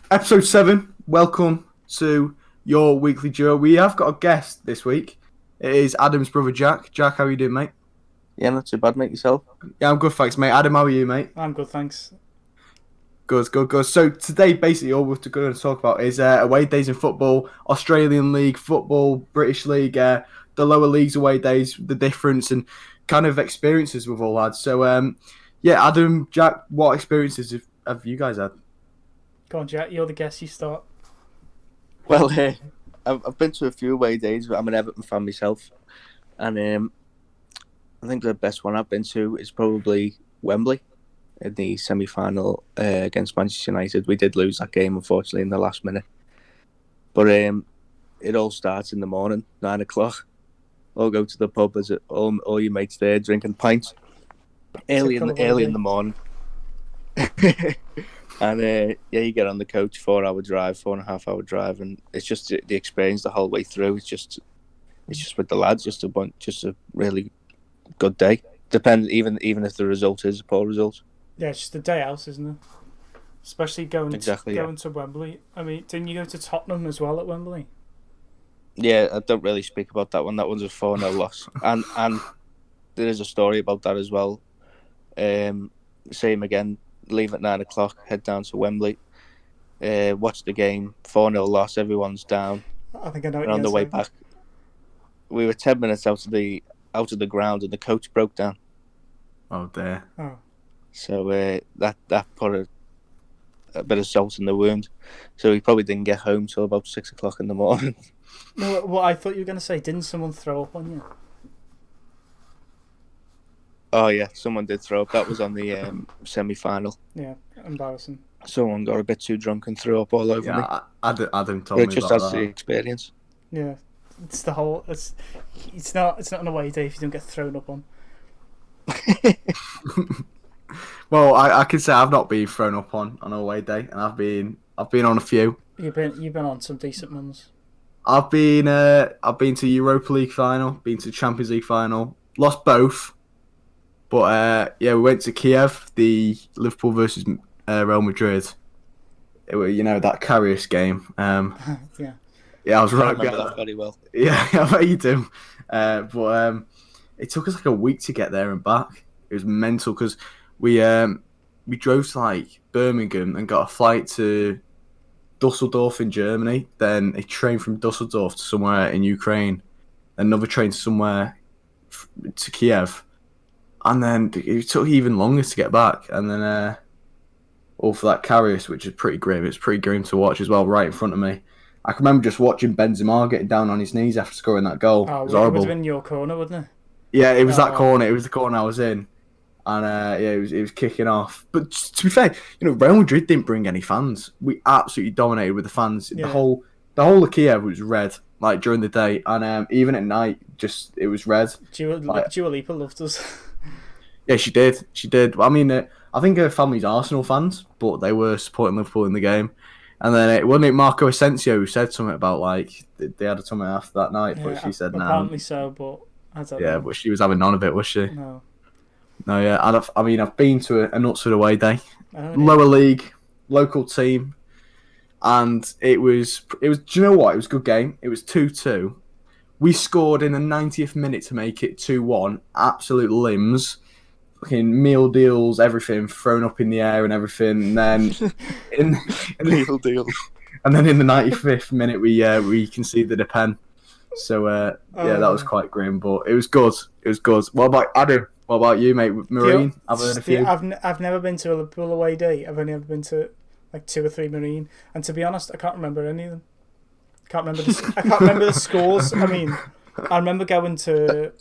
Episode 7. Welcome to your weekly duo. We have got a guest this week. It is Adam's brother Jack. Jack, how are you doing, mate? Yeah, not too bad, mate. Yourself? Yeah, I'm good, thanks, mate. Adam, how are you, mate? I'm good, thanks. Good, good, good. So today, basically, all we're going to talk about is away days in football, Australian League football, British League, the lower leagues away days, the difference, and kind of experiences we've all had. So, yeah, Adam, Jack, what experiences have you guys had? Go on, Jack. You're the guest. You start. Well, I've been to a few away days, but I'm an Everton fan myself. And I think the best one I've been to is probably Wembley in the semi-final against Manchester United. We did lose that game, unfortunately, in the last minute. But it all starts in the morning, 9 o'clock. All go to the pub, all your mates there drinking pints early in the morning. And yeah, you get on the coach, 4-hour drive, 4.5-hour drive, and it's just the experience the whole way through. It's just with the lads, just a really good day. Depends, even if the result is a poor result. Yeah, it's just a day out, isn't it? Especially going Yeah. to Wembley. I mean, didn't you go to Tottenham as well at Wembley? Yeah, I don't really speak about that one. That one's a 4-0 loss, and there is a story about that as well. Same again. Leave at 9 o'clock, head down to Wembley, watch the game, 4-0 loss, everyone's down. I think I know. And on the way back, we were 10 minutes out of the ground, and the coach broke down. Oh, dear. Oh. So that put a bit of salt in the wound. So he probably didn't get home till about 6 o'clock in the morning. No, what I thought you were going to say, didn't someone throw up on you? Oh yeah, someone did throw up. That was on the semi-final. Yeah, embarrassing. Someone got a bit too drunk and threw up all over me. Yeah, Adam told But me it just about adds to that. the experience. Yeah, it's the whole. It's not an away day if you don't get thrown up on. Well, I can say I've not been thrown up on an away day, and I've been on a few. You've been on some decent ones. I've been to Europa League final, been to Champions League final, lost both, but yeah, we went to Kiev, the Liverpool versus Real Madrid. It was, that Karius game. Yeah. Yeah, I was I right. remember that very well. Yeah, I bet you do. But it took us like a week to get there and back. It was mental because we drove to like Birmingham and got a flight to Dusseldorf in Germany, then a train from Dusseldorf to somewhere in Ukraine, another train to somewhere to Kiev, and then it took even longer to get back. And then all for that Karius, which is pretty grim. It's pretty grim to watch as well, right in front of me. I can remember just watching Benzema getting down on his knees after scoring that goal. Oh, It was it horrible. would have been your corner, wouldn't it? Yeah, it was that Oh. corner. It was the corner I was in, and yeah, it was kicking off. But to be fair, Real Madrid didn't bring any fans. We absolutely dominated with the fans. Yeah. The whole of Kiev was red, like during the day, and even at night, just it was red. Dua Lipa loved us. Yeah, she did. She did. I mean, I think her family's Arsenal fans, but they were supporting Liverpool in the game. And then it wasn't it Marco Asensio who said something about like they had something after that night, but she said no. Apparently so, but I don't know. Yeah, but she was having none of it, was she? No. No, yeah. I've been to a Knutsford away day, Oh, yeah. lower league, local team, and it was. Do you know what? It was a good game. It was 2-2. We scored in the 90th minute to make it 2-1. Absolute limbs, fucking meal deals, everything thrown up in the air and everything. And then Real deal. and then in the 95th minute we conceded a pen. So yeah, that was quite grim, but it was good. It was good. What about Adam? What about you, mate? Marine? I've heard a few. I've never been to a Liverpool away day. I've only ever been to like 2 or 3 Marine, and to be honest, I can't remember any of them. I can't remember the scores. I mean, I remember going to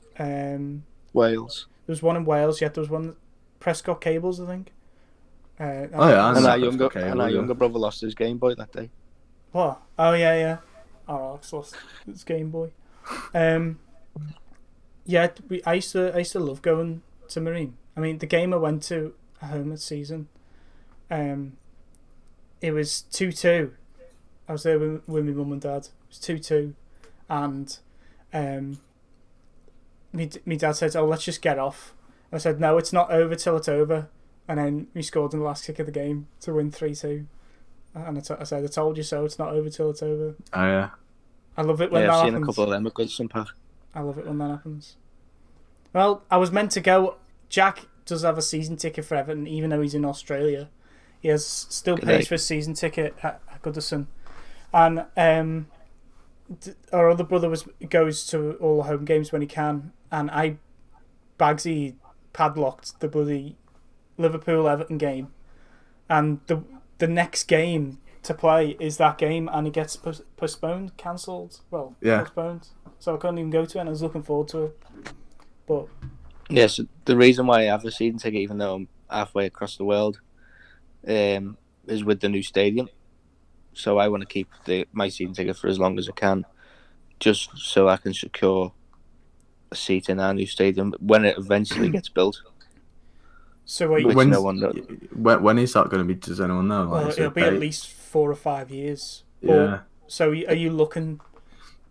Wales. there was one in Wales. Yeah, there was one Prescott Cables, I think. Oh yeah, And our okay, younger brother lost his Game Boy that day. What? Oh yeah. Oh, Alex lost his Game Boy. Yeah, I used to love going to Marine. I mean, the game I went to at home this season, it was 2-2. I was there with my mum and dad. It was 2-2, and my dad said, "Oh, let's just get off." I said, "No, it's not over till it's over." And then we scored in the last kick of the game to win 3-2. And I said, I told you so. It's not over till it's over. Oh yeah. I love it when Yeah, that I've seen happens. a couple of them at Goodison Park. I love it when that happens. Well, I was meant to go. Jack does have a season ticket for Everton, even though he's in Australia. He has still pays for a season ticket at Goodison. And our other brother goes to all the home games when he can. And Bagsy padlocked the bloody Liverpool Everton game. And the next game to play is that game, and it gets postponed, cancelled. Well, postponed. So I couldn't even go to it, and I was looking forward to it. But yes, the reason why I have a season ticket, even though I'm halfway across the world, is with the new stadium. So I want to keep my season ticket for as long as I can, just so I can secure a seat in our new stadium when it eventually gets built. So when no one knows. When is that going to be? Does anyone know? Well, it'll be at least 4 or 5 years. Yeah. So are you looking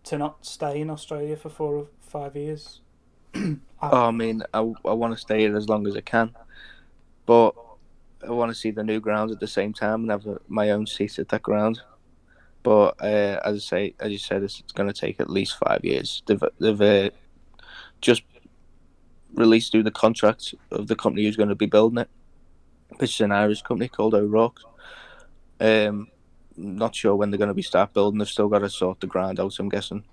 to not stay in Australia for 4 or 5 years? I mean, I want to stay here as long as I can, but I want to see the new ground at the same time and have my own seat at that ground. But as you said, it's going to take at least 5 years. They've just released through the contract of the company who's going to be building it, which is an Irish company called O'Rourke. Not sure when they're going to start building. They've still got to sort the ground out, I'm guessing.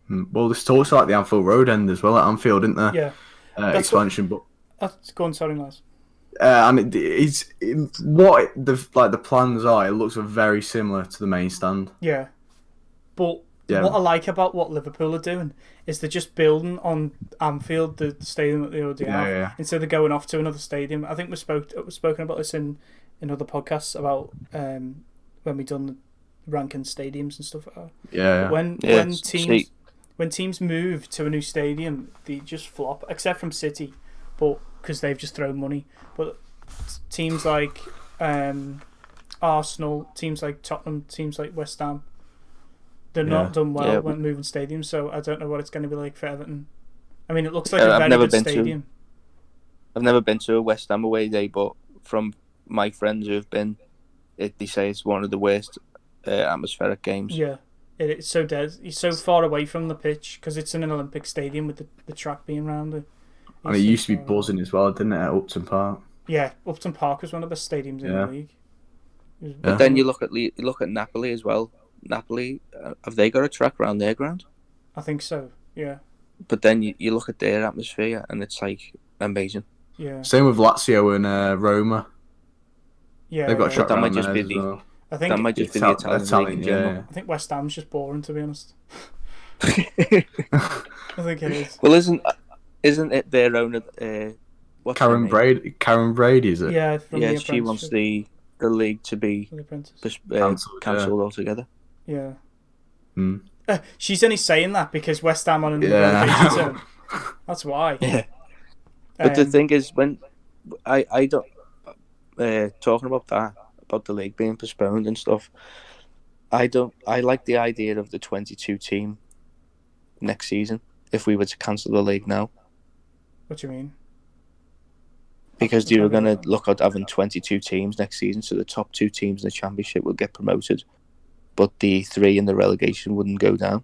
Well, there's talks like the Anfield Road end as well at Anfield, isn't there? Yeah. Expansion, but go on, sorry, Miles. And what the plans are. It looks very similar to the main stand. Yeah, but what I like about what Liverpool are doing is they're just building on Anfield, the stadium that they already have, instead of going off to another stadium. I think we've spoken about this in other podcasts about when we done the ranking stadiums and stuff like that. Yeah. When teams move to a new stadium, they just flop, except from City, but because they've just thrown money. But teams like Arsenal, teams like Tottenham, teams like West Ham, they're not done well when moving stadiums. So I don't know what it's going to be like for Everton. I mean, it looks like a very good stadium. I've never been to a West Ham away day, but from my friends who have been, they say it's one of the worst atmospheric games. Yeah. It's so dead. He's so far away from the pitch because it's in an Olympic stadium with the track being around it. And it used to be buzzing as well, didn't it, at Upton Park? Yeah, Upton Park was one of the best stadiums in the league. But then you look at Napoli as well. Napoli, have they got a track around their ground? I think so. Yeah. But then you look at their atmosphere and it's like amazing. Yeah. Same with Lazio and Roma. Yeah, they've got a track that around might just there be as well. I think that might just be the Italian league in general. Yeah. I think West Ham's just boring, to be honest. I think it is. Well, isn't it their own? What's Karen Brady. Karen Brady, is it? Yeah, from the she wants the league to be cancelled altogether. Yeah. She's only saying that because West Ham are in the relegation zone. That's why. Yeah. But the thing is, when I don't talking about the league being postponed and stuff, I like the idea of the 22 team next season if we were to cancel the league now. What do you mean? Because you were going to look at having 22 teams next season, so the top 2 teams in the Championship would get promoted, but the 3 in the relegation wouldn't go down.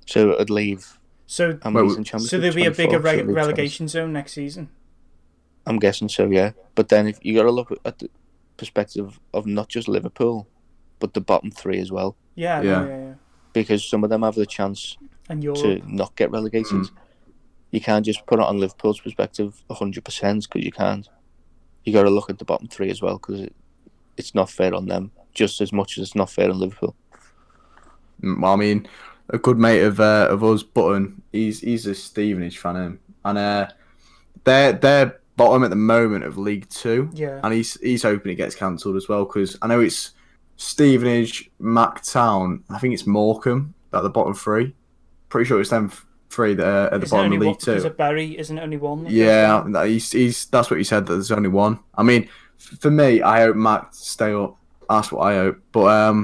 So it would leave. So there'd be a bigger relegation zone next season. I'm guessing so, yeah. But then if you got to look at the perspective of not just Liverpool, but the bottom 3 as well. Yeah. Because some of them have the chance to not get relegated. You can't just put it on Liverpool's perspective 100% because you can't. You got to look at the bottom 3 as well because it's not fair on them just as much as it's not fair on Liverpool. Well, I mean, a good mate of us, Button, he's a Stevenage fan, and they're bottom at the moment of League 2. Yeah. And he's hoping it gets cancelled as well because I know it's Stevenage, Mactown, I think it's Morecambe at the bottom 3. Pretty sure it's them 3 that are at the bottom of League 2. Is it Bury? Isn't it only one? Yeah, that's what he said, that there's only one. I mean, for me, I hope Mac stay up. That's what I hope. But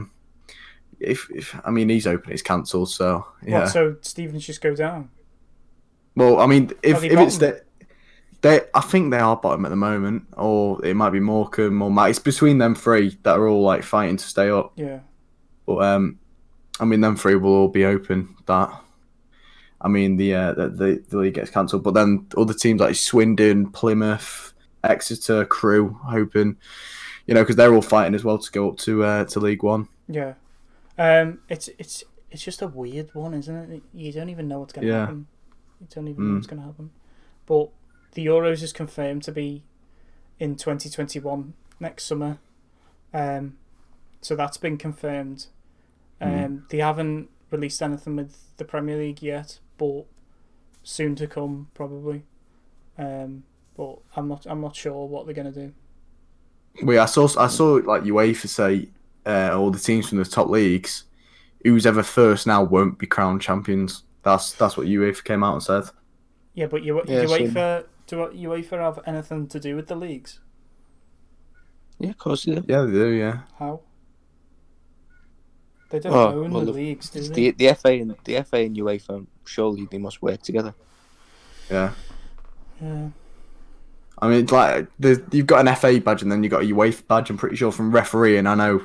if he's hoping it's cancelled, so yeah. What, so Stevenage just go down? Well, I mean, if it's I think they are bottom at the moment, or it might be Morecambe or Matt. It's between them three that are all like fighting to stay up. Yeah. But I mean, them three will all be open. The league gets cancelled, but then other teams like Swindon, Plymouth, Exeter, Crewe, hoping, because they're all fighting as well to go up to League One. Yeah. It's just a weird one, isn't it? You don't even know what's going to happen. You don't even know what's going to happen. But the Euros is confirmed to be in 2021 next summer. So that's been confirmed. They haven't released anything with the Premier League yet, but soon to come probably. But I'm not sure what they're going to do. Well, I saw like UEFA say all the teams from the top leagues, who's ever first now won't be crowned champions. That's what UEFA came out and said. Yeah, but UEFA do UEFA have anything to do with the leagues? Yeah, of course they do. Yeah, they do. Yeah. How? They don't own the leagues, do they? The FA and UEFA, surely they must work together. Yeah. Yeah. I mean, like you've got an FA badge and then you've got a UEFA badge. I'm pretty sure from refereeing, I know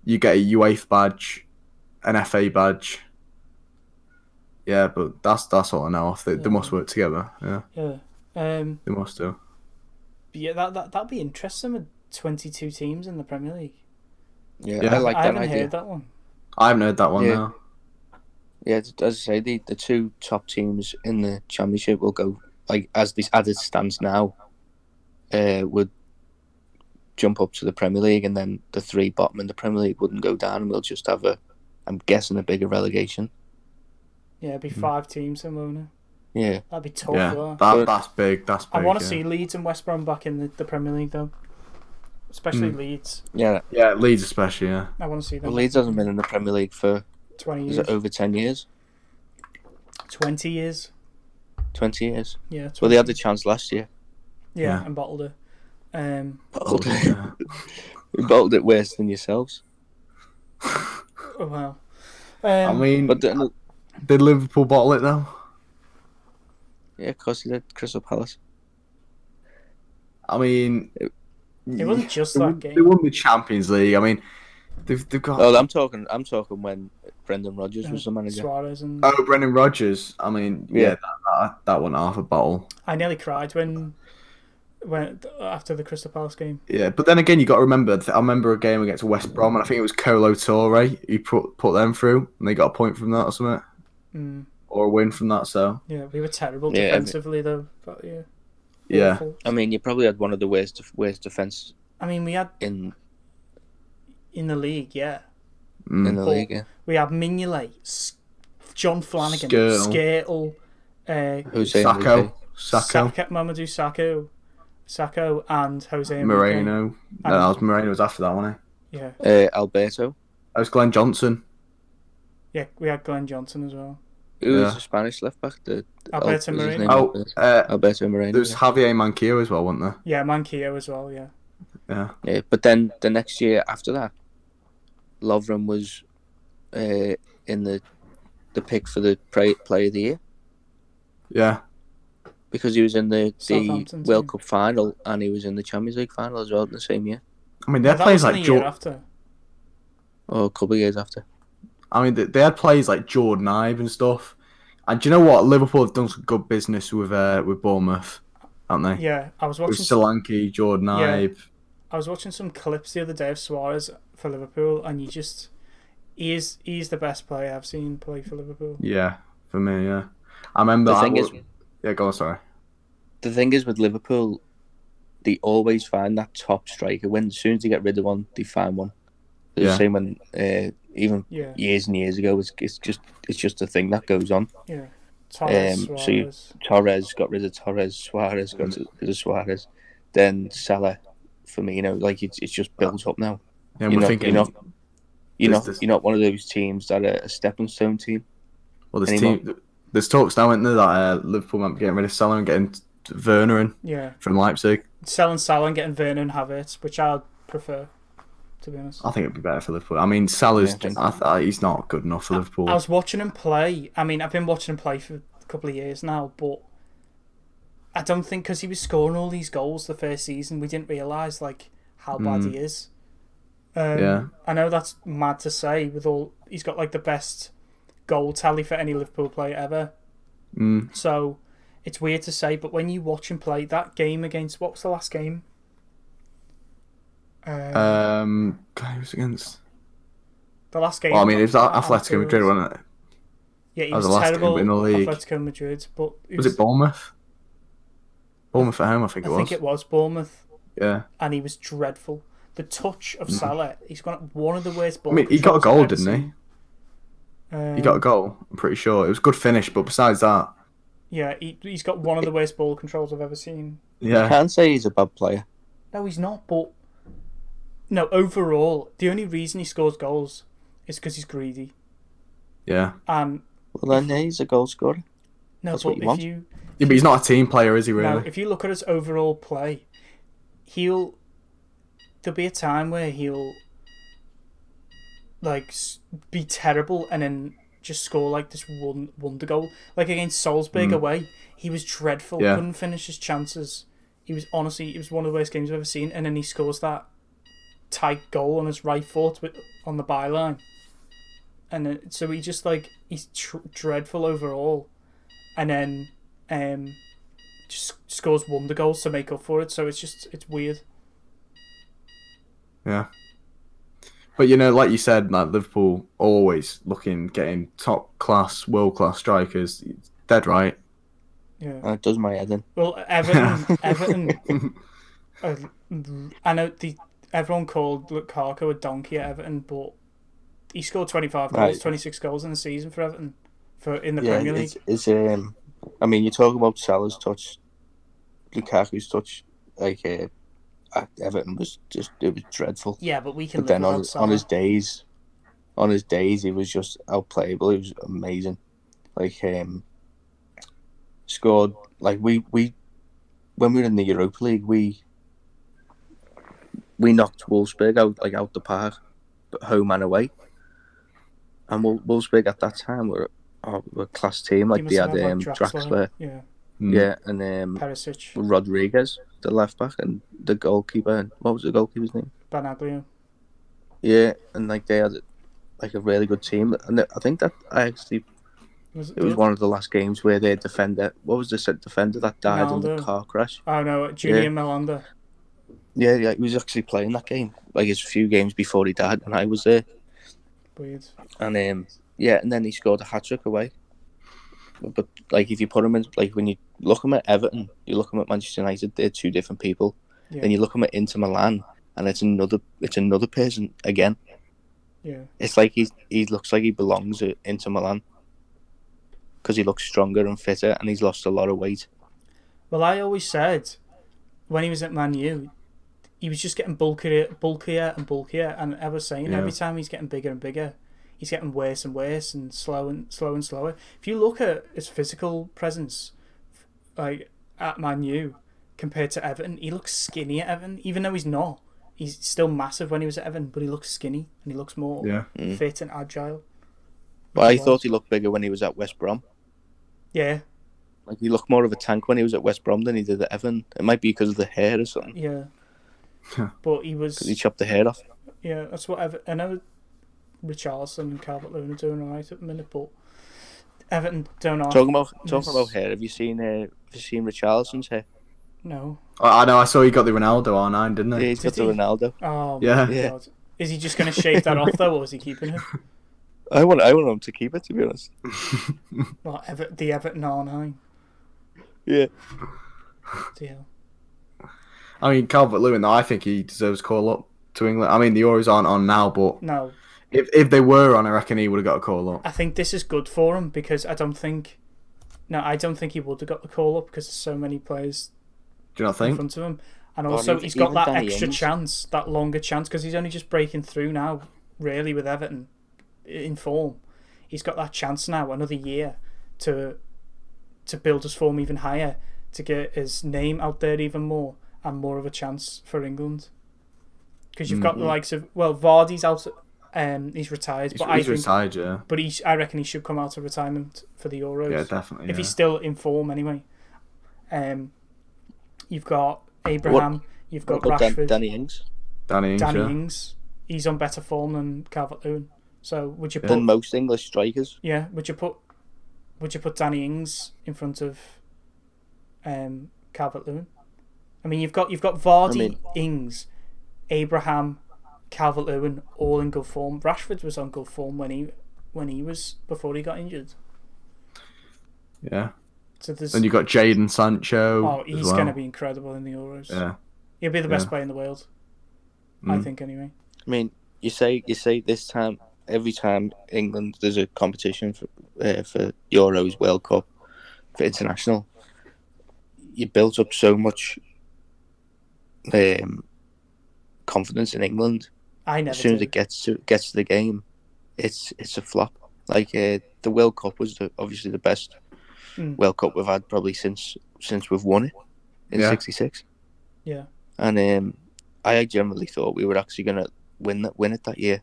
you get a UEFA badge, an FA badge. Yeah, but that's all I know of. They must work together. Yeah. Yeah. They must do. Yeah, that'd be interesting with 22 teams in the Premier League. Yeah. I like that idea. I haven't heard that one. I haven't heard that one now. Yeah, as I say, the two top teams in the Championship will go, like, as it stands now, would jump up to the Premier League, and then the three bottom in the Premier League wouldn't go down, and we'll just have I'm guessing, a bigger relegation. Yeah, it'd be 5 teams then, won't it? Yeah. That'd be tough. Yeah, that's big. That's big. I want to see Leeds and West Brom back in the Premier League, though. Especially Leeds. Yeah, Leeds especially, yeah. I want to see them. Well, Leeds hasn't been in the Premier League for 20 years. Is it over 10 years? 20 years. 20 years? Yeah. 20. Well, they had the chance last year. Yeah, and bottled it. Bottled it. You bottled it worse than yourselves. Oh, wow. I mean, but did Liverpool bottle it though? Yeah, of course they did. Crystal Palace. I mean, it wasn't just that game. They won the Champions League. I mean, they've got. Oh, I'm talking when Brendan Rodgers was the manager. Suarez and. Oh, Brendan Rodgers. I mean, yeah, that won half a bottle. I nearly cried when after the Crystal Palace game. Yeah, but then again, you got to remember. I remember a game against West Brom, and I think it was Kolo Toure who put them through, and they got a point from that or something, or a win from that. So yeah, we were terrible defensively though. But yeah. Yeah. Awful. I mean, you probably had one of the worst defence. I mean, we had in the league, yeah. In the league, yeah. We had Mignolet, John Flanagan, Skirtle, Sacco, Mamadou Sacco, and Jose Moreno. No, Moreno was after that, wasn't he? Yeah. Alberto. That was Glenn Johnson. Yeah, we had Glenn Johnson as well. Who was the Spanish left back? Alberto Moreno. Alberto Moreno. There was Javier Manquillo as well, wasn't there? Yeah, Manquillo as well, yeah. Yeah, but then the next year after that, Lovren was in the pick for the Player of the Year. Yeah. Because he was in the World Cup final and he was in the Champions League final as well in the same year. I mean, they had players like year after. Oh, a couple of years after. I mean, they had players like Jordan Ibe and stuff. And do you know what? Liverpool have done some good business with Bournemouth, haven't they? Yeah, I was watching. With Solanke, Jordan Ibe. I was watching some clips the other day of Suarez for Liverpool, and he's the best player I've seen play for Liverpool. Yeah, for me, yeah. I remember. Yeah, go on. Sorry. The thing is with Liverpool, they always find that top striker. When as soon as they get rid of one, they find one. The same when even years and years ago, it's just a thing that goes on. Yeah. Torres got rid of Torres. Suarez got rid of Suarez. Then Salah, Firmino, like it's just built up now. Yeah, you're not one of those teams that are a stepping stone team. Well, there's talks now, isn't there, that Liverpool might be getting rid of Salah and getting Werner in from Leipzig. Selling Salah and getting Werner and Havertz, which I'd prefer, to be honest. I think it'd be better for Liverpool. I mean, Salah's he's not good enough for Liverpool. I was watching him play. I mean, I've been watching him play for a couple of years now, but I don't think because he was scoring all these goals the first season, we didn't realise like how bad he is. Yeah. I know that's mad to say. He's got like the best goal tally for any Liverpool player ever. So it's weird to say, but when you watch him play that game against, what was the last game? Who was against? The last game. Well, I mean, it was at Atletico Anfield. Madrid, wasn't it? Yeah, he That was was the last terrible game in the league. Atletico Madrid, but Was it Bournemouth? Bournemouth at home, I think it was. I think it was Bournemouth. Yeah. And he was dreadful. The touch of Salah, he's got one of the worst ball. I mean, he got a controls goal, I've ever didn't he? seen. He got a goal, I'm pretty sure. It was a good finish, but besides that... Yeah, he's got one of the worst ball controls I've ever seen. Yeah. You can't say he's a bad player. No, he's not, but... No, overall, the only reason he scores goals is because he's greedy. Yeah. And... Well, then he's a goal scorer. No, That's but what you if want. you... Yeah, but he's not a team player, is he, really? No, if you look at his overall play, there'll be a time where he'll like be terrible and then just score like this wonder goal. Like against Salzburg away, he was dreadful. Yeah. Couldn't finish his chances. It was one of the worst games I've ever seen. And then he scores that tight goal on his right foot on the byline. And then, so he just like he's dreadful overall. And then just scores wonder goals to make up for it. So it's weird. Yeah. But, you know, like you said, like Liverpool always getting top class, world class strikers. Dead right. Yeah. It does my head in. Well, Everton. I know everyone called Lukaku a donkey at Everton, but he scored 25 goals, 26 goals in the season for Everton in the Premier League. It's I mean, you talk about Salah's touch, Lukaku's touch, like at Everton was dreadful. Yeah, but we can. But then live without Salah. on his days, he was just outplayable. He was amazing. Like scored like we when we were in the Europa League, we knocked Wolfsburg out the park, but home and away. And Wolfsburg at that time were a class team. Like they had Draxler. Yeah, and Perisic, Rodriguez, the left back, and the goalkeeper. What was the goalkeeper's name? Banaglio. Yeah, and like they had like a really good team, and I think that it was one of the last games where their defender. What was the defender that died in the car crash? Oh no, Julian Melanda. Yeah, he was actually playing that game, like his few games before he died, and I was there. Weird. And and then he scored a hat-trick away. But like, if you put him in, like when you look him at Everton, you look him at Manchester United, they're two different people. Yeah. Then you look him at Inter Milan, and it's another person again. Yeah. It's like he looks like he belongs at Inter Milan because he looks stronger and fitter, and he's lost a lot of weight. Well, I always said when he was at Man U, he was just getting bulkier and bulkier, and I was saying every time he's getting bigger and bigger, he's getting worse and worse and slower and slower. If you look at his physical presence, like at Man U compared to Everton, he looks skinny at Everton, even though he's not. He's still massive when he was at Everton, but he looks skinny and he looks more fit and agile. But I thought he looked bigger when he was at West Brom. Yeah. Like he looked more of a tank when he was at West Brom than he did at Everton. It might be because of the hair or something. Yeah. But he was... Because he chopped the hair off. Yeah, that's what I know Richarlison and Calvert-Lewin are doing alright at the minute, but Everton don't have... Talking about hair, have you seen Richarlison's hair? No. I know, I saw he got the Ronaldo R9, didn't he? Yeah, he's got the Ronaldo. Oh, yeah. My God. Is he just going to shave that off, though, or is he keeping it? I want him to keep it, to be honest. Well, the Everton R9. Yeah. Deal. I mean, Calvert-Lewin, I think he deserves a call-up to England. I mean, the Euros aren't on now, but no. If they were on, I reckon he would have got a call-up. I think this is good for him, because I don't think he would have got the call-up, because there's so many players Do you not think? in front of him. And also, he's got that extra chance, that longer chance, because he's only just breaking through now, really, with Everton in form. He's got that chance now, another year, to build his form even higher, to get his name out there even more, and more of a chance for England. Because you've got the likes of... Well, Vardy's out... he's retired. He's retired, yeah. But I reckon he should come out of retirement for the Euros. Yeah, definitely. If he's still in form, anyway. You've got Abraham. You've got What about Rashford. Danny Ings? Danny Ings. Yeah. Ings. He's on better form than Calvert-Lewin. So would you put? Than most English strikers. Yeah. Would you put Danny Ings in front of Calvert-Lewin? I mean, you've got Vardy, Ings, Abraham, Calvert-Lewin, all in good form. Rashford was on good form when he was before he got injured. Yeah. So and you got Jadon Sancho. Oh, he's going to be incredible in the Euros. Yeah. He'll be the best player in the world. I think anyway. I mean, you say this time, every time England there's a competition for Euros, World Cup, for international, you built up so much confidence in England. As soon as it gets to the game, it's a flop. Like the World Cup was obviously the best World Cup we've had probably since we've won it in '66. Yeah. And I generally thought we were actually going to win it that year.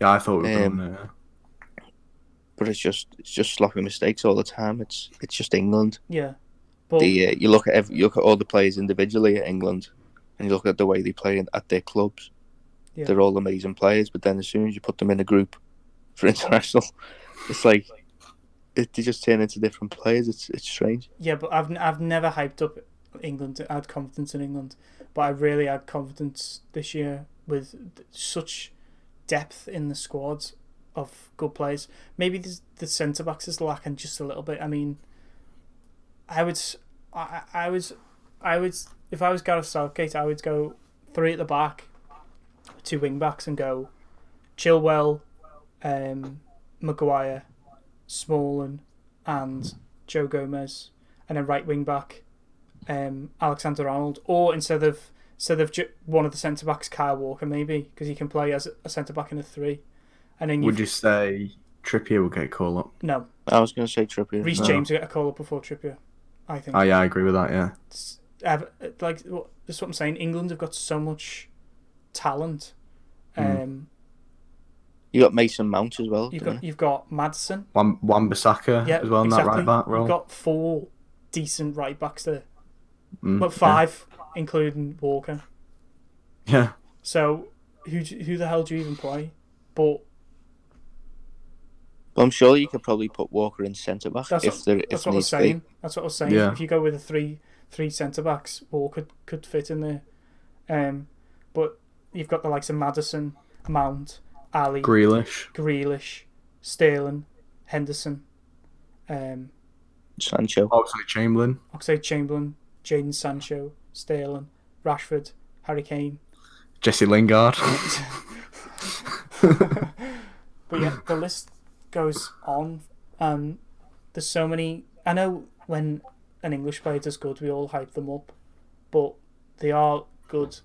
Yeah, I thought we were going to. But it's just sloppy mistakes all the time. It's just England. Yeah. But you look at all the players individually at England, and you look at the way they play at their clubs. Yeah. They're all amazing players, but then as soon as you put them in a group for international, it's like they just turn into different players. It's strange. Yeah, but I've never hyped up England. I had confidence in England, but I really had confidence this year with such depth in the squad of good players. Maybe the centre backs is lacking just a little bit. I mean, I would if I was Gareth Southgate, I would go 3 at the back, 2 wing backs, and go Chilwell, Maguire, Smalling, and Joe Gomez, and then right wing back, Alexander-Arnold, or instead of one of the centre backs, Kyle Walker, maybe, because he can play as a centre back in a 3. And then would you say Trippier will get a call up? No, I was going to say Trippier. Reece James will get a call up before Trippier, I think. Oh yeah, I agree with that. Yeah, like that's what I'm saying. England have got so much talent. You got Mason Mount as well. You've got Madison, Wan-Bissaka as well in that right back role. You've got 4 decent right backs there, but 5 including Walker. Yeah. So who the hell do you even play? But I'm sure you could probably put Walker in centre back That's what I was saying. That's what I was saying. Yeah. If you go with a three centre backs, Walker could fit in there. But you've got the likes of Madison, Mount, Ali, Grealish, Sterling, Henderson, Sancho, Oxlade-Chamberlain, Jadon Sancho, Sterling, Rashford, Harry Kane, Jesse Lingard. But yeah, the list goes on. There's so many. I know when an English player does good, we all hype them up, but they are good.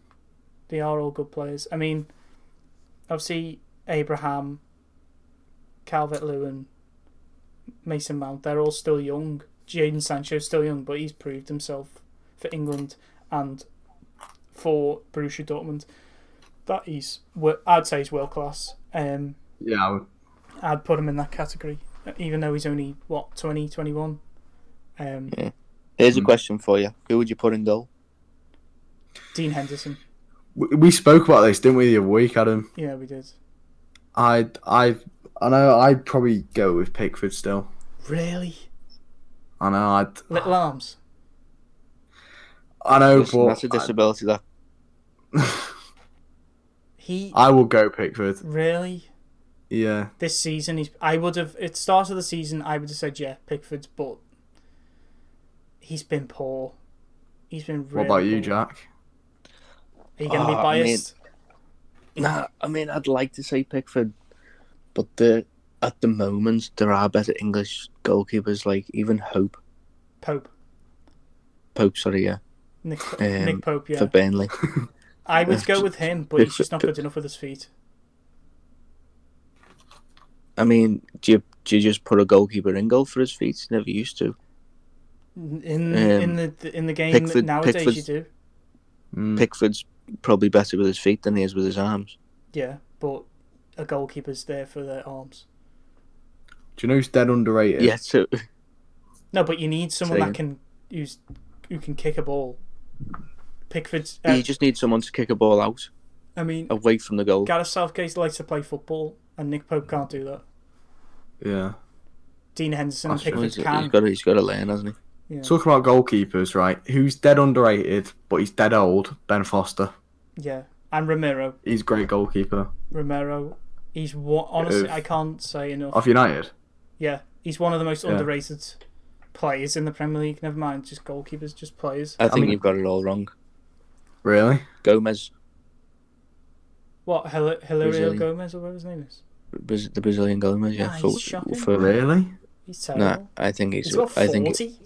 They are all good players. I mean, obviously Abraham, Calvert-Lewin, Mason Mount, they're all still young. Jadon Sancho's still young, but he's proved himself for England and for Borussia Dortmund. That I'd say he's world class. Yeah, I'd put him in that category, even though he's only 20, 21. Yeah. Here's a question for you: who would you put in goal? Dean Henderson. We spoke about this, didn't we, the other week, Adam? Yeah, we did. I know I'd probably go with Pickford still. Really? I know Little arms. I know, Listen, but that's a disability. That I will go Pickford. Really? Yeah. This season, at the start of the season, I would have said Pickford, but he's been poor. He's been really What about you, poor. Jack? Are you going to be biased? I mean, I'd like to say Pickford, but at the moment there are better English goalkeepers, like even Pope, sorry, yeah. Nick Pope, yeah. For Burnley. I would go with him, but he's just not good enough with his feet. I mean, do you just put a goalkeeper in goal for his feet? Never used to. In the game nowadays, you do. Pickford's probably better with his feet than he is with his arms. Yeah, but a goalkeeper's there for their arms. Do you know who's dead underrated? Yeah, so... No, but you need someone who can kick a ball. Pickford. You just need someone to kick a ball out I mean, away from the goal. Gareth Southgate likes to play football, and Nick Pope can't do that. Yeah. Dean Henderson and That's true. Pickford can. He's got to learn, hasn't he? Yeah. Talking about goalkeepers, right? Who's dead underrated, but he's dead old? Ben Foster. Yeah, and Romero. He's a great goalkeeper. Romero. He's honestly, I can't say enough. Of United? Yeah, he's one of the most underrated players in the Premier League. Never mind, just goalkeepers, just players. I think you've got it all wrong. Really? Gomez. What, Hilario Brazilian. Gomez, or whatever his name is? The Brazilian Gomez, yeah. Nah, he's shocking. Really? He's terrible. Nah, I think He's about 40.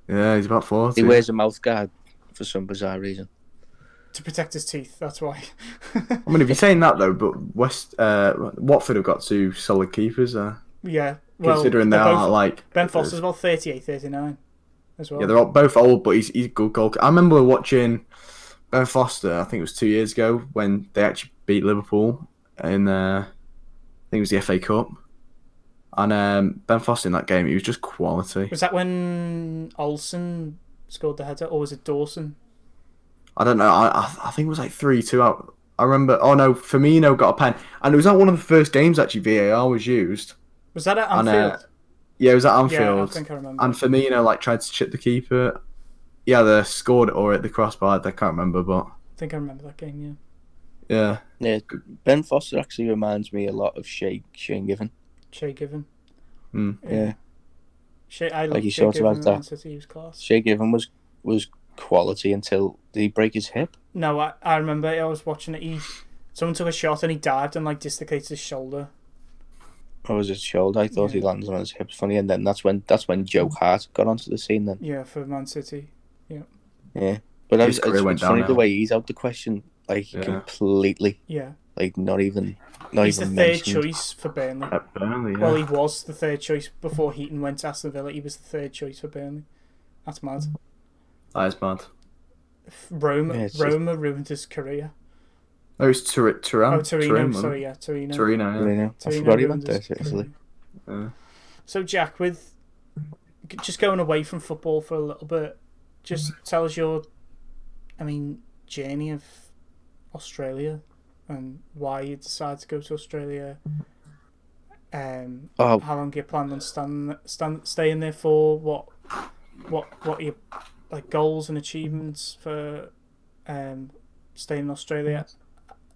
Yeah, he's about 40. He wears a mouth guard for some bizarre reason. To protect his teeth, that's why. I mean, if you're saying that, though, but Watford have got two solid keepers there. Yeah. Well, considering they are, like... Ben Foster's about 38, 39 as well. Yeah, they're both old, but he's a good goalkeeper. I remember watching Ben Foster, I think it was 2 years ago, when they actually beat Liverpool in, I think it was the FA Cup. And Ben Foster in that game, he was just quality. Was that when Olsen scored the header, or was it Dawson? I don't know. I think it was like 3-2 out. I remember. Oh no, Firmino got a pen, and it was at one of the first games actually VAR was used. Was that at Anfield? Yeah, it was at Anfield. Yeah, I think I remember. And Firmino tried to chip the keeper. Yeah, they scored it or at the crossbar. I can't remember, but I think I remember that game. Yeah. Ben Foster actually reminds me a lot of Shane Given. Shay Given. Yeah. I Like he Shay sort of Given has that. Man City, he was class. Shea Given was quality until did he break his hip? No, I remember I was watching it. Someone took a shot and he dived and dislocated his shoulder. Or was it shoulder? I thought he landed on his hips funny, and then that's when Joe Hart got onto the scene then. Yeah, for Man City. Yeah. But His career went it's funny downhill. the way he's out the question, completely. Yeah. Not even He's the third mentioned. choice for Burnley. At Burnley, yeah. Well, he was the third choice before Heaton went to Aston Villa. He was the third choice for Burnley. That's mad. That is bad. Roma ruined his career. Oh, it's Torino. Torino. Torino, Torino, I forgot he ruined went there his to Italy. Yeah. So, Jack, with just going away from football for a little bit, just tell us your, journey of Australia and why you decided to go to Australia. How long do you plan on staying there for? What your goals and achievements for staying in Australia?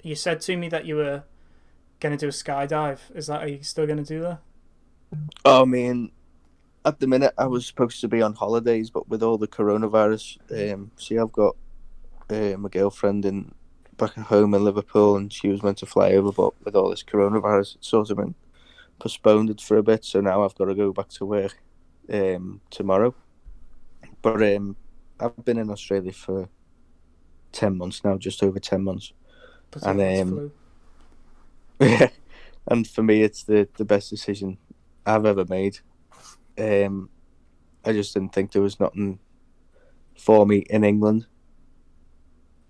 You said to me that you were going to do a skydive. Are you still going to do that? Oh, I mean, at the minute I was supposed to be on holidays, but with all the coronavirus, I've got my girlfriend back at home in Liverpool, and she was meant to fly over, but with all this coronavirus, it's sort of been postponed for a bit. So now I've got to go back to work tomorrow. But I've been in Australia for 10 months now, just over 10 months. And and for me, it's the best decision I've ever made. I just didn't think there was nothing for me in England.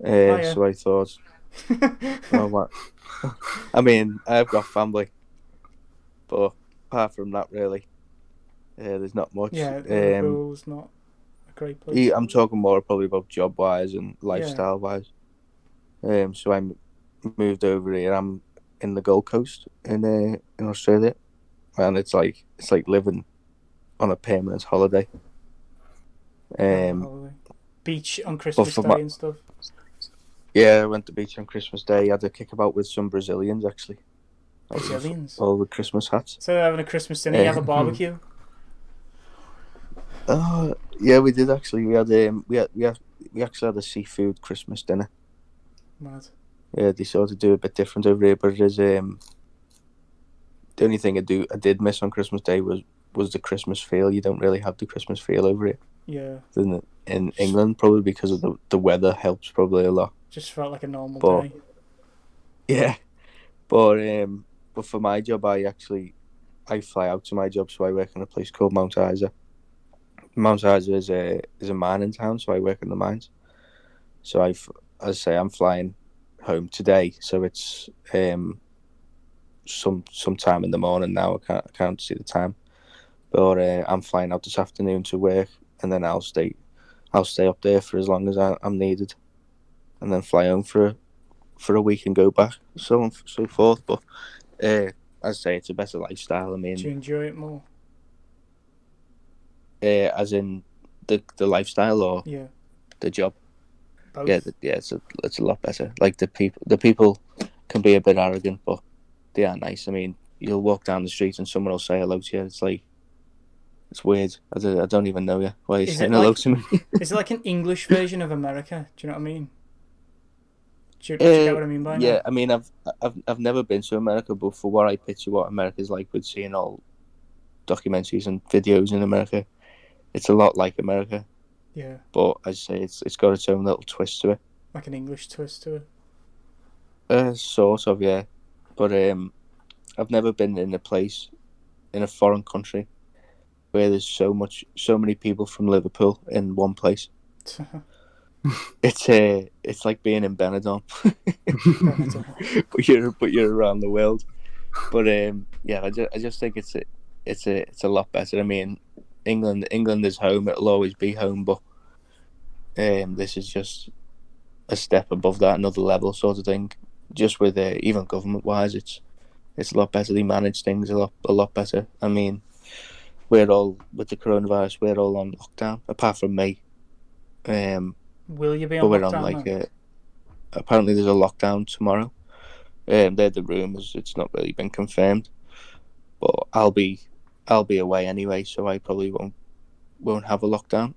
So I thought, what? I mean, I've got family, but apart from that, really, there's not much. Yeah, Liverpool's not a great place. I'm talking more probably about job-wise and lifestyle-wise. So I moved over here. I'm in the Gold Coast in Australia, and it's like living on a permanent holiday. Beach on Christmas Day and stuff. Yeah, I went to the beach on Christmas Day. Had a kickabout with some Brazilians actually. Brazilians? All with Christmas hats. So they're having a Christmas dinner. You have a barbecue. Oh yeah, we did actually. We actually had a seafood Christmas dinner. Mad. Yeah, they sort of do a bit different over here, but it is the only thing I did miss on Christmas Day was the Christmas feel. You don't really have the Christmas feel over here. Yeah. In England, probably because of the weather helps probably a lot. Just felt like a normal day. Yeah, but for my job, I fly out to my job, so I work in a place called Mount Isa. Mount Isa is a mining town, so I work in the mines. So as I say, I'm flying home today, so it's some time in the morning now. I can't see the time, but I'm flying out this afternoon to work, and then I'll stay I'll stay up there for as long as I'm needed, and then fly home for a week and go back, so on so forth. But as I say, it's a better lifestyle. I Do you mean, enjoy it more? as in the lifestyle or Yeah. the job. Both. Yeah, it's a lot better. Like the people can be a bit arrogant, but they are nice. I mean, you'll walk down the street and someone will say hello to you. It's like, it's weird. I don't even know you. Why are you saying hello to me? Is it like an English version of America? Do you know what I mean? Do you get what I mean by yeah, that? I mean, I've never been to America, but for what I picture what America's like with seeing all documentaries and videos in America, it's a lot like America. Yeah. But as I say, it's got its own little twist to it. Like an English twist to it. Sort of, yeah. But I've never been in a foreign country where there's so many people from Liverpool in one place. It's like being in Benidorm, but you're around the world. But yeah, I just think it's a lot better. I mean, England is home. It'll always be home, but this is just a step above that, another level sort of thing. Just with even government wise, it's a lot better. They manage things a lot better. I mean, we're all with the coronavirus. We're all on lockdown, apart from me. Will you be but on we're lockdown? on like apparently there's a lockdown tomorrow. They're the rumours. It's not really been confirmed, but I'll be away anyway, so I probably won't have a lockdown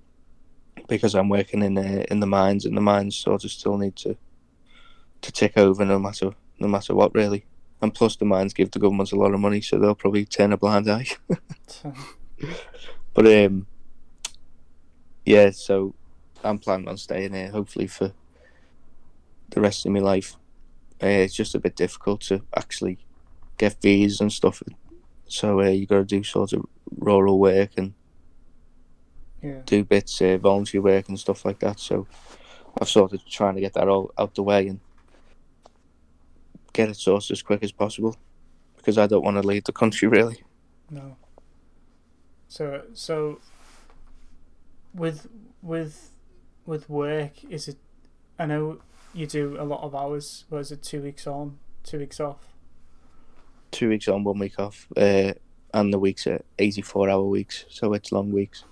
because I'm working in the mines, and the mines sort of still need to tick over no matter what, really. And plus, the mines give the government a lot of money, so they'll probably turn a blind eye. But yeah, so I'm planning on staying here, hopefully for the rest of my life. It's just a bit difficult to actually get visas and stuff, so you got to do sort of rural work and do bits volunteer work and stuff like that. So I'm sort of trying to get that all out the way and get it sorted as quick as possible, because I don't want to leave the country, really. No. So with work, is it? I know you do a lot of hours. What is it? 2 weeks on, 2 weeks off. 2 weeks on, 1 week off, and the weeks are 84-hour weeks, so it's long weeks.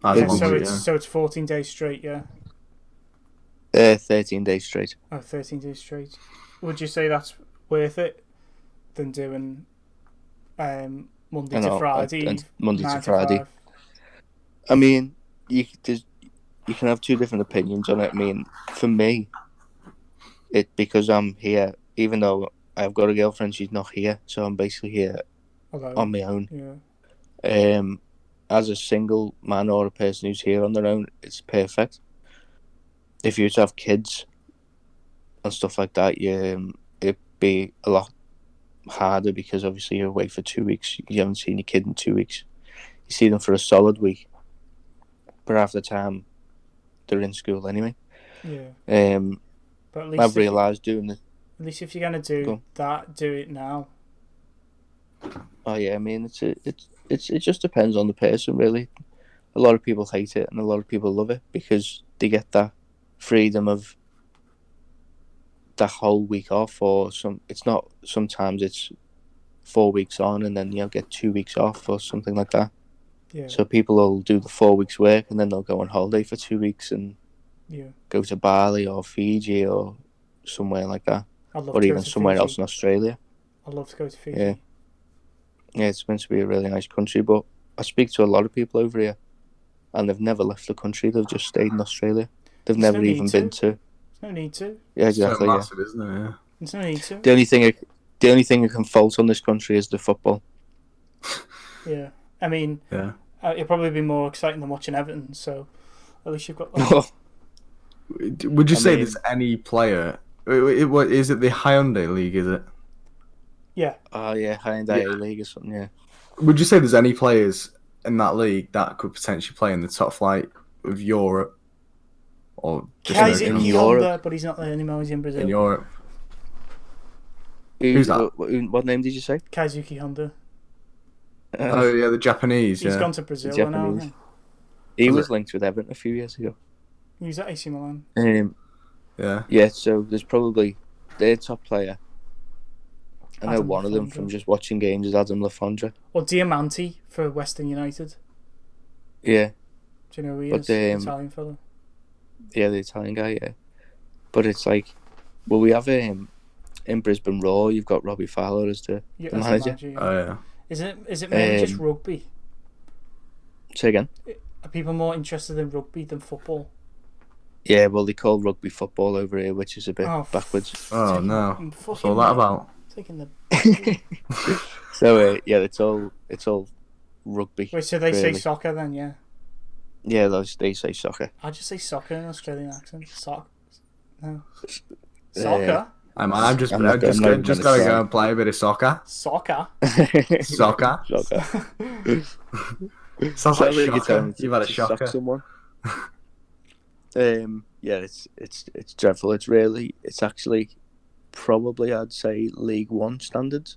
So it's 14 days straight, yeah. 13 days straight. Oh, 13 days straight. Would you say that's worth it than doing Monday to Friday? Monday to Friday. I mean, you can have two different opinions on it. I mean, for me, because I'm here, even though I've got a girlfriend, she's not here, so I'm basically here on my own. Yeah. As a single man or a person who's here on their own, it's perfect. If you were to have kids and stuff like that, it'd be a lot harder, because obviously you're away for 2 weeks. You haven't seen your kid in 2 weeks. You see them for a solid week, but half the time they're in school anyway. Yeah. But at least I've realised doing it. At least if you're gonna do that, do it now. Oh yeah, I mean it just depends on the person, really. A lot of people hate it and a lot of people love it because they get that freedom of that whole week off, or sometimes it's 4 weeks on and then you'll get 2 weeks off or something like that. Yeah. So people will do the 4 weeks work and then they'll go on holiday for 2 weeks and go to Bali or Fiji or somewhere like that, or even somewhere else in Australia. I'd love to go to Fiji. Yeah, it's meant to be a really nice country, but I speak to a lot of people over here and they've never left the country. They've just stayed in Australia. They've never even been to. There's no need to. Yeah, exactly. So massive, isn't it? Yeah. There's no need to. The only thing you can fault on this country is the football. Yeah, I mean, it'll probably be more exciting than watching Everton. So at least you've got that. Would you say there's any player? What is it? The Hyundai League, is it? Yeah. Oh yeah, Heitinga League or something. Yeah. Would you say there's any players in that league that could potentially play in the top flight of Europe, or just in Europe? But he's not there anymore. He's in Brazil. In Europe. Who's that? What name did you say? Kazuki Honda. Oh yeah, the Japanese. He's gone to Brazil now. He was linked with Everton a few years ago. He was at AC Milan. Yeah, so there's probably their top player. I know Adam one of them Lafondra. from just watching games is Adam Lafondra. Or Diamanti for Western United. Yeah, Do you know who he But, is? The Italian fella. yeah, the Italian guy, yeah. But it's like, well, we have in Brisbane Raw, you've got Robbie Fowler as the Yeah, the as manager. yeah. Oh yeah. Is it mainly just Um, rugby? Say again? Are people more interested in rugby than football? Yeah, well, they call rugby football over here, which is a bit Oh, backwards. Oh Taking- no. fucking What's all that about? Taking the. So yeah, it's all rugby. Wait, so they say really. soccer then? Yeah. Yeah, they say soccer. I just say soccer in an Australian accent. No. Soccer. I'm just I'm not just gonna gotta try. go and play a bit of soccer. Soccer. Soccer. Shocker. Sounds like you're shocker. telling me You've had a to shock shocker. someone. Yeah, it's dreadful. It's actually probably, I'd say, League One standards.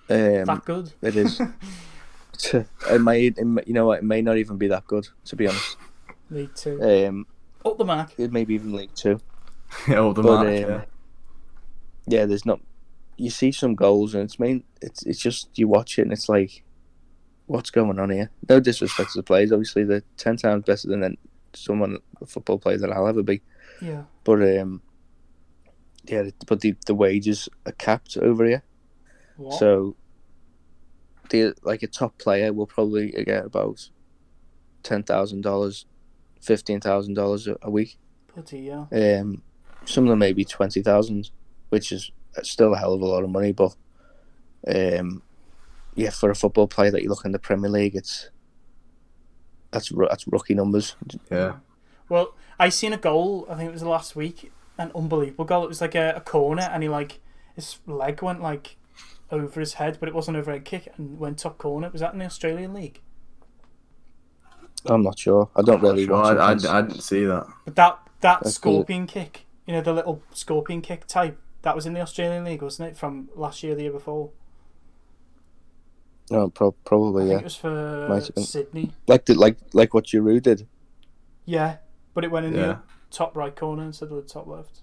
That good. It is. It may not even be that good, to be honest. League Two. Up the mark. It may be even League Two. Oh, the But mark, yeah, there's not. You see some goals, and it's just you watch it, and it's like, what's going on here? No disrespect to the players, obviously they're 10 times better than a football player that I'll ever be. Yeah. But but the wages are capped over here. What? So, a top player will probably get about $10,000, $15,000 a week. Bloody hell. Some of them maybe 20,000, which is still a hell of a lot of money. But yeah, for a football player that you look in the Premier League, that's rookie numbers. Yeah. Well, I seen a goal. I think it was last week. An unbelievable goal. It was like a corner, and his leg went like over his head, but it wasn't over a kick, and went top corner. Was that in the Australian League? I'm not sure. I don't really watch it. I didn't see that. But that That's scorpion kick, the little scorpion kick type, that was in the Australian League, wasn't it? From last year, the year before. No, probably I yeah. think it was for Might have been. Sydney. Like what Giroud did. Yeah, but it went in Yeah. the top right corner instead of the top left.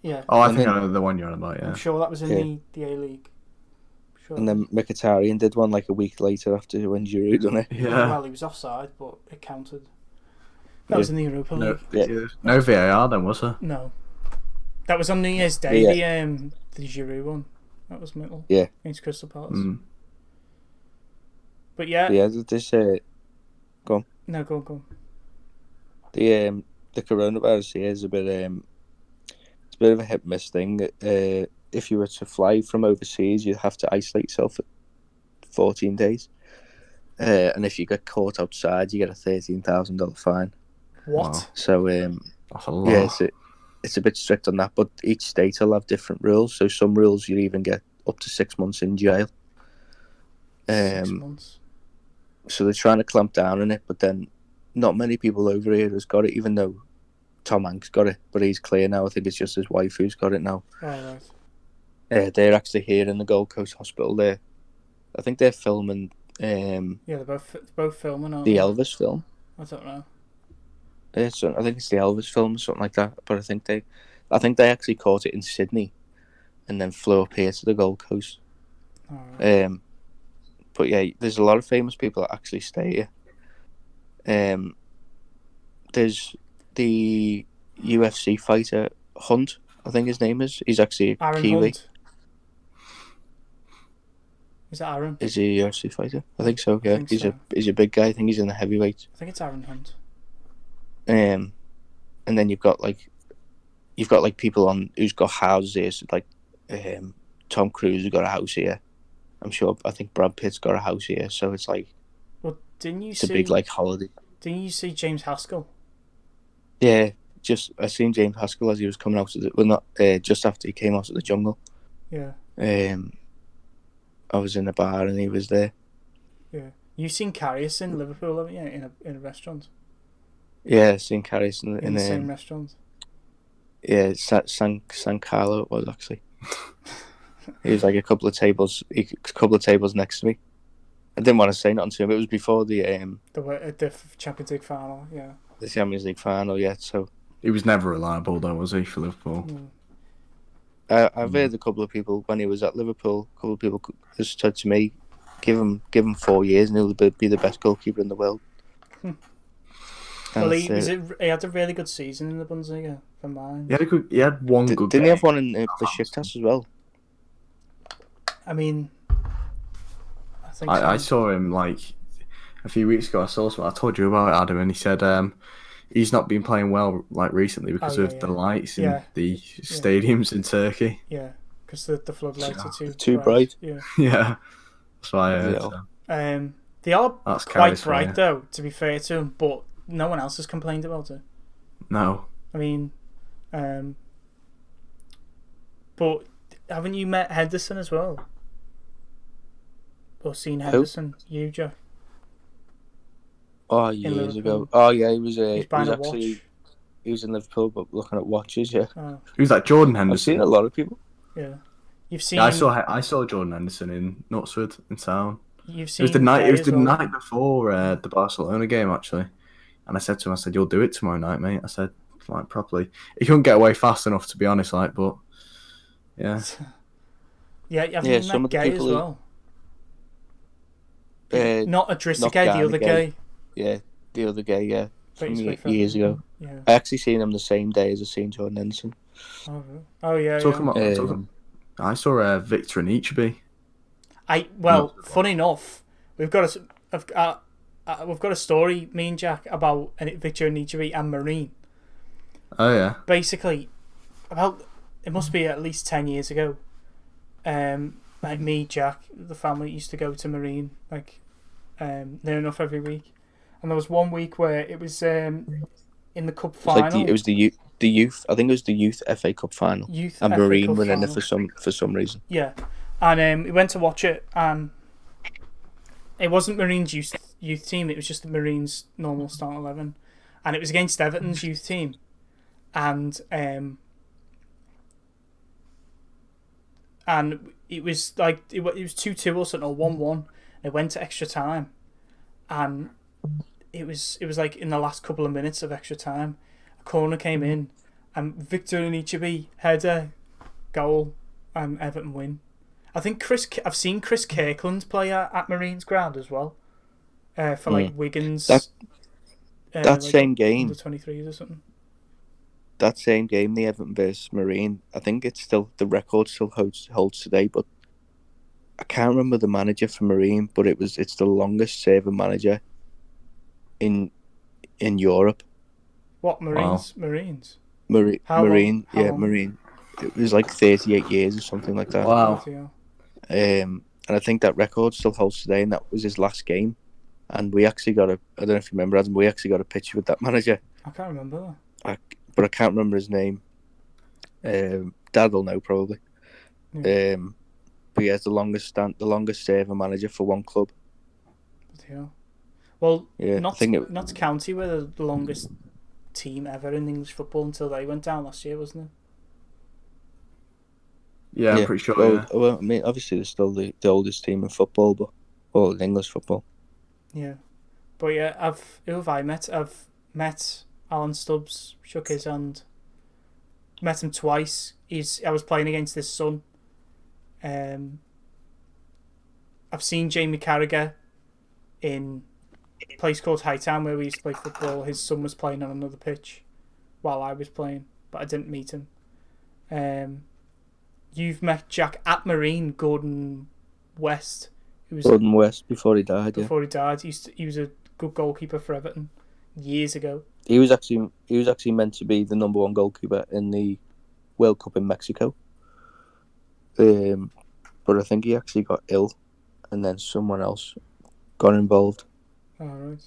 Yeah. Oh, I And think then- I know the one you're on about. Yeah. I'm sure that was in Yeah. the A League. Sure. And then Mkhitaryan did one like a week later after when Giroud done it. Yeah. Well, he was offside, but it counted. That was in the Europa No, League. no VAR then, was there? No. That was on New Year's Day, Yeah. the Giroud one. That was mental. Yeah. Against Crystal Palace. Mm. But yeah. Yeah, this No, go on. the coronavirus here is a bit it's a bit of a hit miss thing. If you were to fly from overseas, you'd have to isolate yourself for 14 days. And if you get caught outside, you get a $13,000 fine. What? Wow. So That's a lot. yeah, it's a bit strict on that, but each state will have different rules. So some rules you even get up to 6 months in jail. 6 months. So they're trying to clamp down on it, but then not many people over here has got it, even though Tom Hanks got it, but he's clear now. I think it's just his wife who's got it now. Oh, right. They're actually here in the Gold Coast Hospital there. I think they're filming Yeah, they're both filming, aren't the they? Elvis film. I don't know. I think it's the Elvis film or something like that. But I think they actually caught it in Sydney and then flew up here to the Gold Coast. Oh, right. But yeah, there's a lot of famous people that actually stay here. There's the UFC fighter Hunt, I think his name is. He's actually a Aaron Kiwi. Hunt. Is that Aaron? Is he a UFC fighter? I think so. Yeah, think he's so. he's a big guy. I think he's in the heavyweight. I think it's Aaron Hunt. And then you've got people on who's got houses here. So like Tom Cruise has got a house here. I think Brad Pitt's got a house here. So it's like Well, didn't you it's see? a big like holiday. Didn't you see James Haskell? Yeah, I seen James Haskell as he was coming out of just after he came out of the jungle. Yeah. I was in a bar and he was there. Yeah. You've seen Karius in Liverpool, haven't you? In a restaurant. Yeah, I seen Carries In the same restaurant. yeah, San Carlo it was actually. He was like a couple of tables next to me. I didn't want to say nothing to him. It was before the The Champions League final, yeah. the Champions League final yet. So He was never reliable, though, was he, for Liverpool? I've heard a couple of people when he was at Liverpool. A couple of people just said to me, "Give him 4 years, and he'll be the best goalkeeper in the world." Well, he had a really good season in the Bundesliga for mine. He had one good Didn't game. he have one in Besiktas as well? I mean, I think I so. saw him like a few weeks ago. I saw something. I told you about it, Adam, and he said he's not been playing well like recently because of the lights in the stadiums in Turkey. Yeah, because the floodlights are too bright. Yeah, yeah, that's why I heard. So. They are That's quite bright though, to be fair to them, but no one else has complained about it. No. I mean, but haven't you met Henderson as well? Or seen Henderson? You, Jack? Oh, years ago. Oh, yeah, he was watch. He was in Liverpool, but looking at watches. Yeah. Oh. Who's that? Jordan Henderson. I've seen a lot of people. Yeah. You've seen. Yeah, I saw Jordan Henderson in Knutsford in town. You've seen. It was the night. It was the night before the Barcelona game, actually. And I said to him, "You'll do it tomorrow night, mate." I said, like, properly. He couldn't get away fast enough, to be honest, like, but yeah. Yeah, some of the people as well. Not Adrissa Gay, the other guy. Yeah, the other guy, yeah. From years ago. Yeah. I actually seen him the same day as I seen Jordan Henderson. Oh yeah. I saw Victor Anichebe. Funny enough, we've got a story, me and Jack, about Victor Anichebe and Marine. Oh yeah. Basically, it must be at least 10 years ago. Like me, Jack, the family used to go to Marine near enough every week, and there was one week where it was in the cup final. It was the youth. I think it was the youth FA Cup final. And Marine were in it for some reason. Yeah, and we went to watch it, and it wasn't Marine's youth team. It was just the Marines' normal start 11, and it was against Everton's youth team, and it was like it was 2-2 or something, or 1-1. It went to extra time, and it was like in the last couple of minutes of extra time, a corner came in, and Victor Anichebe header, goal, and Everton win. I think I've seen Chris Kirkland play at Marine's ground as well, for Wigan's. That same game, under 23s or something. That same game, the Everton versus Marine, I think it's still the record still holds today, but I can't remember the manager for Marine, but it's the longest serving manager in Europe. What, Marines? Wow. Marines? Marine, How long? Marine. It was like 38 years or something like that. Wow. And I think that record still holds today, and that was his last game. And we actually got I don't know if you remember, Adam, we actually got a picture with that manager. I can't remember that. But I can't remember his name. Dad will know probably. Yeah. But yeah, it's the longest serving manager for one club. Yeah. Well, yeah, Notts County were the longest team ever in English football until they went down last year, wasn't it? Yeah, I'm pretty sure. Well, I mean, obviously they're still the oldest team in football, in English football. Yeah, but yeah, who have I met? I've met Alan Stubbs, shook his hand. Met him twice. I was playing against his son. I've seen Jamie Carragher in a place called Heitinga where we used to play football. His son was playing on another pitch while I was playing, but I didn't meet him. You've met Jack at Marine, Gordon West. Gordon West before he died. Before he died, he was a good goalkeeper for Everton years ago. He was actually meant to be the number one goalkeeper in the World Cup in Mexico. But I think he actually got ill, and then someone else got involved. All right.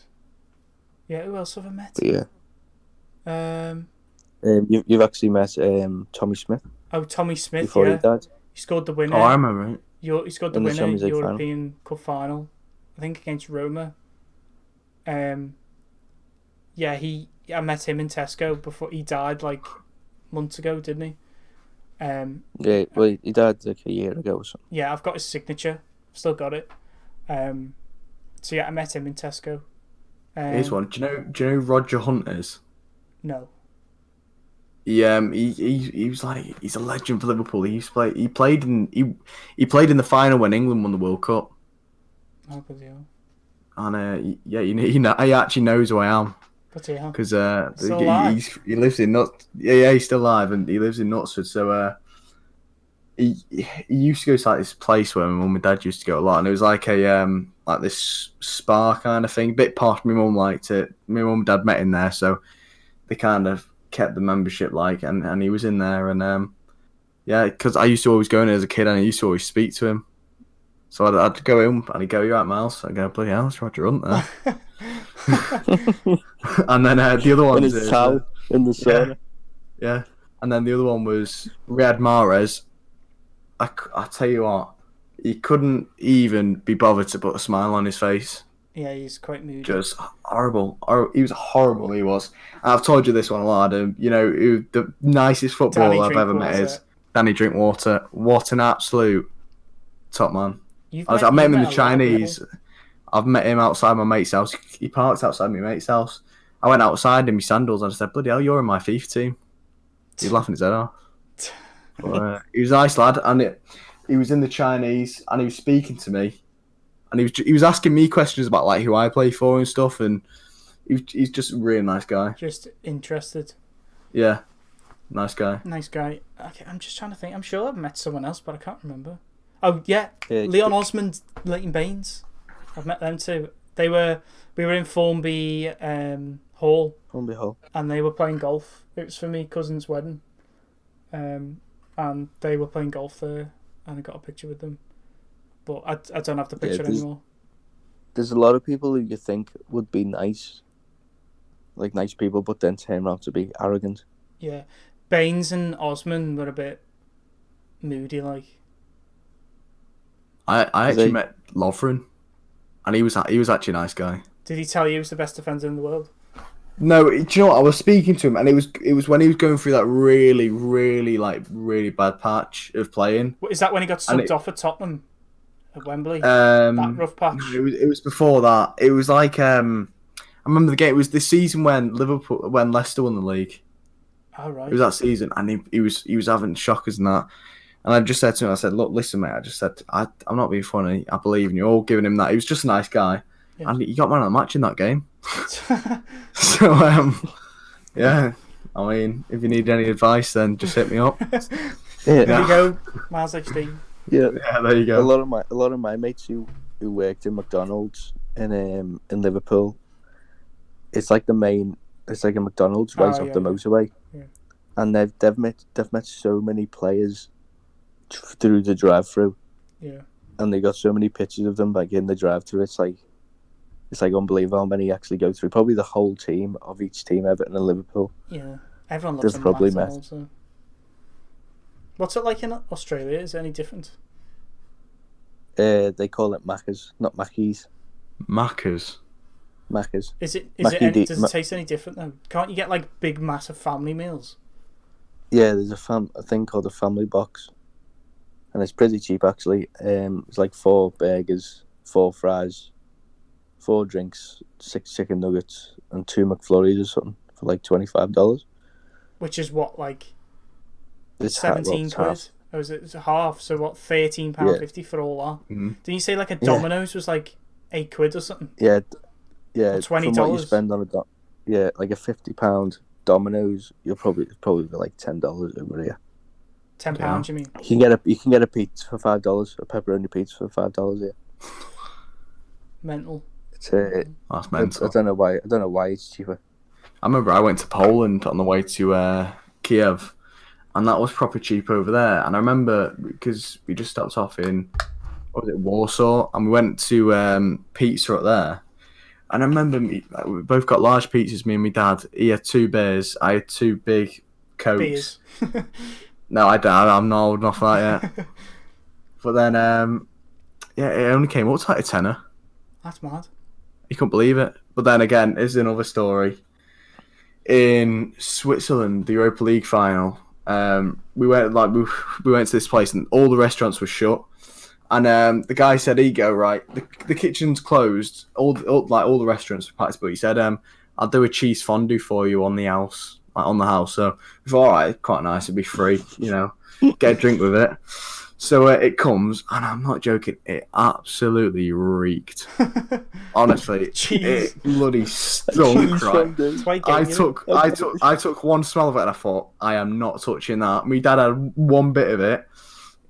Yeah, who else have I met? But yeah. You've actually met Tommy Smith. Oh, Tommy Smith. Before he died. He scored the winner. Oh, I remember it. He scored the winner in the European Cup final, I think against Roma. Yeah, I met him in Tesco before he died, like months ago, didn't he? Yeah, well, he died like a year ago or something. Yeah, I've got his signature. Still got it. So yeah, I met him in Tesco. Here's one. Do you know who Roger Hunt is? No. He was like, he's a legend for Liverpool. He played in the final when England won the World Cup. Oh, bloody hell. And he actually knows who I am. Bloody hell. Because he lives in Nuts. Yeah, he's still alive, and he lives in Knutsford. So he used to go to like this place where my mum and dad used to go a lot, and it was like a like this spa kind of thing, a bit posh. My mum liked it. My mum and dad met in there, so they kind of kept the membership and he was in there, and because I used to always go in as a kid, and I used to always speak to him. So I'd go in and he'd go, "You right, Miles?" I'd go, "Bloody hell, it's Roger Hunt there." And then the other one in his towel in the sauna. Yeah. And then the other one was Riyad Mahrez. I tell you what, he couldn't even be bothered to put a smile on his face. Yeah, he's quite moody. Just horrible. He was horrible. He was. I've told you this one a lot. The nicest footballer I've ever met is Danny Drinkwater. What an absolute top man. I met him in the Chinese. I've met him outside my mate's house. He parked outside my mate's house. I went outside in my sandals and I said, "Bloody hell, you're in my FIFA team." He's laughing his head off. But, he was a nice lad, and he was in the Chinese, and he was speaking to me, and he was asking me questions about like who I play for and stuff, and he's just a really nice guy. Just interested. Yeah, nice guy. Nice guy. Okay, I'm just trying to think. I'm sure I've met someone else, but I can't remember. Oh yeah, Leon Osmond, Leighton Baines. I've met them too. We were in Formby Hall. Formby Hall. And they were playing golf. It was for my cousin's wedding. And they were playing golf there, and I got a picture with them. But I don't have the picture anymore. There's a lot of people who you think would be nice, like nice people, but then turn out to be arrogant. Yeah. Baines and Osman were a bit moody, like. I actually met Lovren, and he was actually a nice guy. Did he tell you he was the best defender in the world? No, do you know what? I was speaking to him, and it was when he was going through that really, really really bad patch of playing. Is that when he got subbed off at Tottenham at Wembley? That rough patch. No, it was before that. It was like I remember the game. It was the season when Leicester won the league. Oh right. It was that season, and he was having shockers and that. And I just said to him, I said, "Look, listen, mate. I just said, I'm not being funny. I believe in you." All giving him that. He was just a nice guy, and he got man of the match in that game. So yeah. I mean, if you need any advice, then just hit me up. There you go, Miles HD. Yeah, there you go. A lot of my mates who worked in McDonald's in Liverpool. It's like a McDonald's right off the motorway, and they've met so many players through the drive-through. Yeah. And they got so many pictures of them like in the drive-through. It's like unbelievable how many actually go through. Probably the whole team of each team, Everton and Liverpool. Yeah, everyone loves them. Probably met. So. What's it like in Australia? Is it any different? They call it Maccas, not Mackies. Maccas. Maccas. Does it taste any different though? Can't you get like big, massive family meals? Yeah, there's a thing called a family box, and it's pretty cheap actually. It's like 4 burgers, 4 fries, 4 drinks, 6 chicken nuggets, and 2 McFlurries or something for like $25. Which is what, like it's 17 quid? Half. Or is it half? So what, £13.50 for all that? Mm-hmm. Didn't you say like a Domino's was like 8 quid or something? Yeah. Or $20. From what you spend on like a £50 Domino's, you'll probably be like $10 over here. £10, you mean? You can get a pizza for $5, a pepperoni pizza for $5 here. Mental. That's mental. I don't know why it's cheaper. I remember I went to Poland on the way to Kiev, and that was proper cheap over there. And I remember because we just stopped off in Warsaw, and we went to pizza up there. And I remember we both got large pizzas. Me and my dad. He had 2 beers. I had 2 big Cokes. Beers. No, I don't. I'm not old enough for that yet. But then, it only came up to like a tenner. That's mad. You couldn't believe it. But then again, here's another story. In Switzerland, the Europa League final, we went to this place and all the restaurants were shut. And the guy said, "Here you go, right? The kitchen's closed. All the restaurants are packed, but he said, I'll do a cheese fondue for you on the house, on the house." So I thought, all right, quite nice. It'd be free, get a drink with it. So it comes, and I'm not joking. It absolutely reeked. Honestly, it bloody stunk. Right? I took one smell of it, and I thought, I am not touching that. My dad had one bit of it.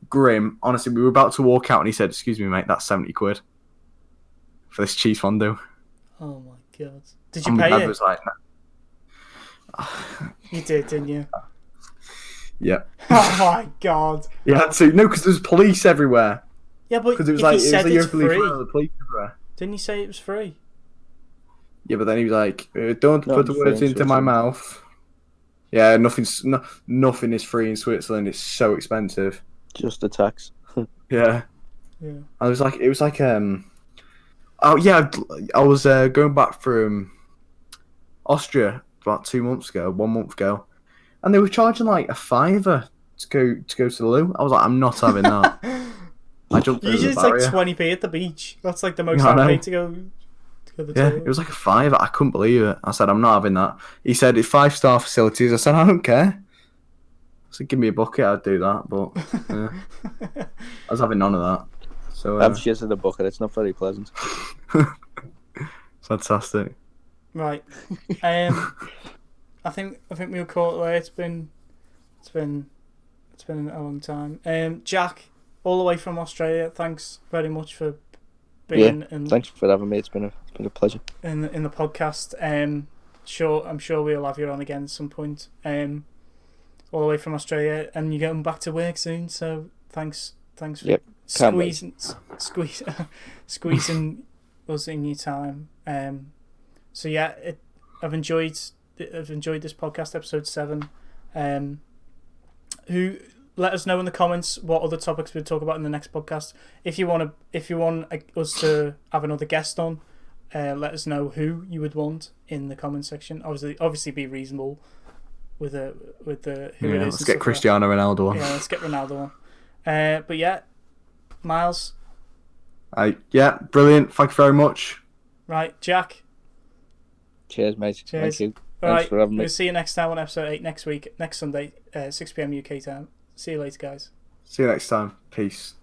Grim. Honestly, we were about to walk out, and he said, "Excuse me, mate, that's 70 quid for this cheese fondue." Oh my god! Did you pay Dad it? was like, no. You did, didn't you? Yeah. Oh my god! Yeah, so no, because there's police everywhere. Yeah, but because it was if like he said it's free, the police everywhere. Didn't he say it was free? Yeah, but then he was like, "Don't put the words into my mouth." Yeah, nothing is free in Switzerland. It's so expensive. Just the tax. Yeah. Yeah. I was like, it was like oh yeah, I was going back from Austria about 1 month ago, and they were charging like a £5 to go to the loo. I was like, I'm not having that. I jumped over Usually the it's barrier. like 20p at the beach. That's like the most I've paid to go to the toilet. It was like a £5. I couldn't believe it. I said, I'm not having that. He said, it's 5-star facilities. I said, I don't care. I said, give me a bucket, I'd do that. But I was having none of that. So I've shit in the bucket. It's not very pleasant. Fantastic. Right. I think we'll call it there. It's been a long time. Jack, all the way from Australia, thanks very much for being thanks for having me. It's been a pleasure. In the podcast. I'm sure we'll have you on again at some point. All the way from Australia, and you're getting back to work soon. So thanks for squeezing us in your time. So yeah, I've enjoyed this podcast, episode 7. Who let us know in the comments what other topics we'll talk about in the next podcast. If you want us to have another guest on, let us know who you would want in the comment section. Obviously be reasonable with the who it is. Let's get Cristiano Ronaldo on. Yeah, let's get Ronaldo on. But yeah, Miles. Brilliant. Thank you very much. Right, Jack. Cheers, mate. Cheers. Thank you. Thanks for having me. We'll see you next time on episode 8 next week, next Sunday, 6 p.m. UK time. See you later, guys. See you next time. Peace.